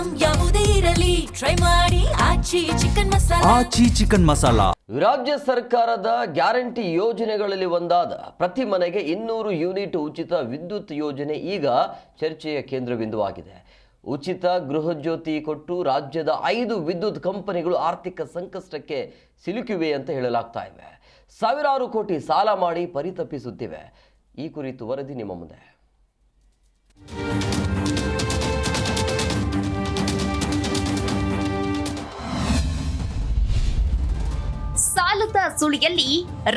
Item ಯಾವುದೇ ಇರಲಿ try ಮಾಡಿ ಆಚಿ ಚಿಕನ್ ಮಸಾಲಾ. ರಾಜ್ಯ ಸರ್ಕಾರದ ಗ್ಯಾರಂಟಿ ಯೋಜನೆಗಳಲ್ಲಿ ಒಂದಾದ ಪ್ರತಿ ಮನೆಗೆ 200 ಯೂನಿಟ್ ಉಚಿತ ವಿದ್ಯುತ್ ಯೋಜನೆ ಈಗ ಚರ್ಚೆಯ ಕೇಂದ್ರಬಿಂದುವಾಗಿದೆ. ಉಚಿತ ಗೃಹಜ್ಯೋತಿ ಕೊಟ್ಟು ರಾಜ್ಯದ 5 ವಿದ್ಯುತ್ ಕಂಪನಿಗಳು ಆರ್ಥಿಕ ಸಂಕಷ್ಟಕ್ಕೆ ಸಿಲುಕಿವೆ ಅಂತ ಹೇಳಲಾಗ್ತಾ ಇವೆ. ಸಾವಿರಾರು ಕೋಟಿ ಸಾಲ ಮಾಡಿ ಪರಿತಪಿಸುತ್ತಿವೆ. ಈ ಕುರಿತು ವರದಿ ನಿಮ್ಮ ಮುಂದೆ. ಸಾಲದ ಸುಳಿಯಲ್ಲಿ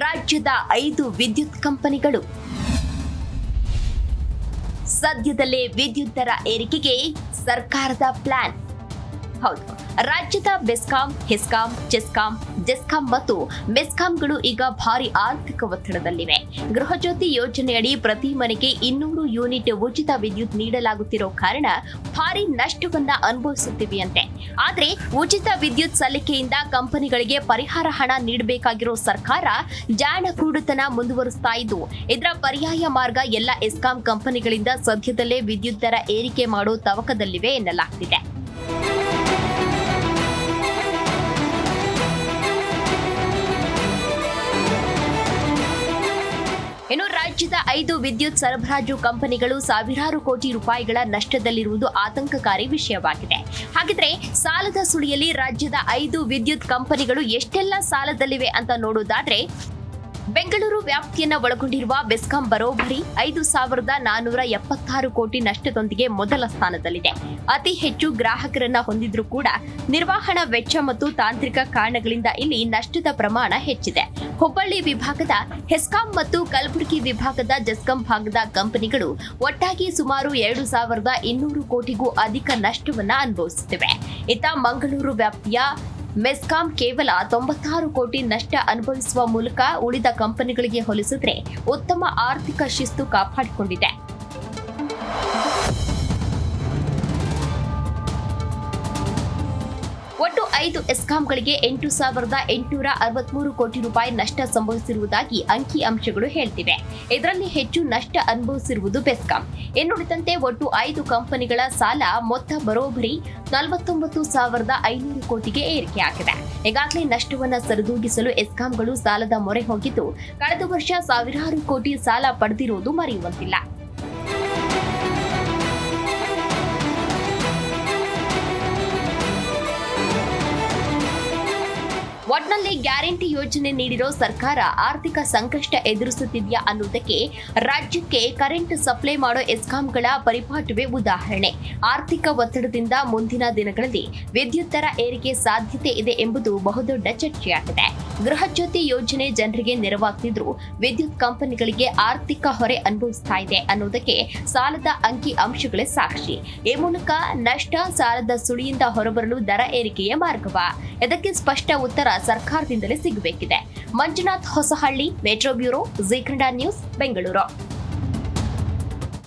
ರಾಜ್ಯದ 5 ವಿದ್ಯುತ್ ಕಂಪನಿಗಳು. ಸದ್ಯದಲ್ಲೇ ವಿದ್ಯುತ್ ದರ ಏರಿಕೆಗೆ ಸರ್ಕಾರದ ಪ್ಲಾನ್. ಹೌದು, ರಾಜ್ಯದ ಬೆಸ್ಕಾಂ, ಹೆಸ್ಕಾಂ, ಚೆಸ್ಕಾಂ, ಜೆಸ್ಕಾಂ ಮತ್ತು ಮೆಸ್ಕಾಂಗಳು ಈಗ ಭಾರಿ ಆರ್ಥಿಕ ಒತ್ತಡದಲ್ಲಿವೆ. ಗೃಹಜ್ಯೋತಿ ಯೋಜನೆಯಡಿ ಪ್ರತಿ ಮನೆಗೆ 200 ಯೂನಿಟ್ ಉಚಿತ ವಿದ್ಯುತ್ ನೀಡಲಾಗುತ್ತಿರೋ ಕಾರಣ ಭಾರಿ ನಷ್ಟವನ್ನ ಅನುಭವಿಸುತ್ತಿವೆಯಂತೆ. ಆದ್ರೆ ಉಚಿತ ವಿದ್ಯುತ್ ಸಲ್ಲಿಕೆಯಿಂದ ಕಂಪನಿಗಳಿಗೆ ಪರಿಹಾರ ಹಣ ನೀಡಬೇಕಾಗಿರೋ ಸರ್ಕಾರ ಜಾಣಕೂಡುತನ ಮುಂದುವರಿಸ್ತಾ ಇದ್ದು, ಇದರ ಪರ್ಯಾಯ ಮಾರ್ಗ ಎಲ್ಲ ಎಸ್ಕಾಂ ಕಂಪನಿಗಳಿಂದ ಸದ್ಯದಲ್ಲೇ ವಿದ್ಯುತ್ ದರ ಏರಿಕೆ ಮಾಡೋ ತವಕದಲ್ಲಿವೆ ಎನ್ನಲಾಗ್ತಿದೆ. ಇನ್ನು ರಾಜ್ಯದ 5 ವಿದ್ಯುತ್ ಸರಬರಾಜು ಕಂಪನಿಗಳು ಸಾವಿರಾರು ಕೋಟಿ ರೂಪಾಯಿಗಳ ನಷ್ಟದಲ್ಲಿರುವುದು ಆತಂಕಕಾರಿ ವಿಷಯವಾಗಿದೆ. ಹಾಗಿದ್ರೆ ಸಾಲದ ಸುಳಿಯಲ್ಲಿ ರಾಜ್ಯದ 5 ವಿದ್ಯುತ್ ಕಂಪನಿಗಳು ಎಷ್ಟೆಲ್ಲ ಸಾಲದಲ್ಲಿವೆ ಅಂತ ನೋಡೋದಾದ್ರೆ, ಬೆಂಗಳೂರು ವ್ಯಾಪ್ತಿಯನ್ನ ಒಳಗೊಂಡಿರುವ ಬೆಸ್ಕಾಂ ಬರೋಬ್ಬರಿ 5,476 ಕೋಟಿ ನಷ್ಟದೊಂದಿಗೆ ಮೊದಲ ಸ್ಥಾನದಲ್ಲಿದೆ. ಅತಿ ಹೆಚ್ಚು ಗ್ರಾಹಕರನ್ನ ಹೊಂದಿದ್ರೂ ಕೂಡ ನಿರ್ವಹಣಾ ವೆಚ್ಚ ಮತ್ತು ತಾಂತ್ರಿಕ ಕಾರಣಗಳಿಂದ ಇಲ್ಲಿ ನಷ್ಟದ ಪ್ರಮಾಣ ಹೆಚ್ಚಿದೆ. ಹುಬ್ಬಳ್ಳಿ ವಿಭಾಗದ ಹೆಸ್ಕಾಂ ಮತ್ತು ಕಲಬುರಗಿ ವಿಭಾಗದ ಜೆಸ್ಕಾಂ ಭಾಗದ ಕಂಪನಿಗಳು ಒಟ್ಟಾಗಿ ಸುಮಾರು 2,200 ಕೋಟಿಗೂ ಅಧಿಕ ನಷ್ಟವನ್ನ ಅನುಭವಿಸುತ್ತಿವೆ. ಇತ್ತ ಮಂಗಳೂರು ವ್ಯಾಪ್ತಿಯ ಮೆಸ್ಕಾಂ ಕೇವಲ 96 ಕೋಟಿ ನಷ್ಟ ಅನುಭವಿಸುವ ಮೂಲಕ ಉಳಿದ ಕಂಪನಿಗಳಿಗೆ ಹೋಲಿಸಿದ್ರೆ ಉತ್ತಮ ಆರ್ಥಿಕ ಶಿಸ್ತು ಕಾಪಾಡಿಕೊಂಡಿದೆ. ಒಟ್ಟು 5 ಎಸ್ಕಾಂಗಳಿಗೆ 8,863 ಕೋಟಿ ರೂಪಾಯಿ ನಷ್ಟ ಸಂಭವಿಸಿರುವುದಾಗಿ ಅಂಕಿ ಅಂಶಗಳು ಹೇಳ್ತಿವೆ. ಇದರಲ್ಲಿ ಹೆಚ್ಚು ನಷ್ಟ ಅನುಭವಿಸಿರುವುದು ಬೆಸ್ಕಾಂ. ಇನ್ನುಳಿದಂತೆ ಒಟ್ಟು 5 ಕಂಪನಿಗಳ ಸಾಲ ಮೊತ್ತ ಬರೋಬ್ಬರಿ 49,500 ಕೋಟಿಗೆ ಏರಿಕೆಯಾಗಿದೆ. ಈಗಾಗಲೇ ನಷ್ಟವನ್ನು ಸರಿದೂಗಿಸಲು ಎಸ್ಕಾಂಗಳು ಸಾಲದ ಮೊರೆ ಹೋಗಿದ್ದು, ಕಳೆದ ವರ್ಷ ಸಾವಿರಾರು ಕೋಟಿ ಸಾಲ ಪಡೆದಿರುವುದು ಮರೆಯುವಂತಿಲ್ಲ. ಒಟ್ನಲ್ಲಿ ಗ್ಯಾರಂಟಿ ಯೋಜನೆ ನೀಡಿರೋ ಸರ್ಕಾರ ಆರ್ಥಿಕ ಸಂಕಷ್ಟ ಎದುರಿಸುತ್ತಿದೆಯಾ ಅನ್ನೋದಕ್ಕೆ ರಾಜ್ಯಕ್ಕೆ ಕರೆಂಟ್ ಸಪ್ಲೈ ಮಾಡೋ ಎಸ್ಕಾಂಗಳ ಪರಿಪಾಠವೇ ಉದಾಹರಣೆ. ಆರ್ಥಿಕ ಒತ್ತಡದಿಂದ ಮುಂದಿನ ದಿನಗಳಲ್ಲಿ ವಿದ್ಯುತ್ ದರ ಏರಿಕೆ ಸಾಧ್ಯತೆ ಇದೆ ಎಂಬುದು ಬಹುದೊಡ್ಡ ಚರ್ಚೆಯಾಗಿದೆ. ಗೃಹಜ್ಯೋತಿ ಯೋಜನೆ ಜನರಿಗೆ ನೆರವಾಗ್ತಿದ್ರು ವಿದ್ಯುತ್ ಕಂಪನಿಗಳಿಗೆ ಆರ್ಥಿಕ ಹೊರೆ ಅನುಭವಿಸ್ತಾ ಇದೆ ಅನ್ನೋದಕ್ಕೆ ಸಾಲದ ಅಂಕಿ ಅಂಶಗಳೇ ಸಾಕ್ಷಿ. ಈ ಮೂಲಕ ನಷ್ಟ, ಸಾಲದ ಸುಳಿಯಿಂದ ಹೊರಬರಲು ದರ ಏರಿಕೆಯ ಮಾರ್ಗವ? ಇದಕ್ಕೆ ಸ್ಪಷ್ಟ ಉತ್ತರ ಸರ್ಕಾರದಿಂದಲೇ ಸಿಗಬೇಕಿದೆ. Manjunath Hosahalli, metro bureau, Zee Kannada News, Bengaluru.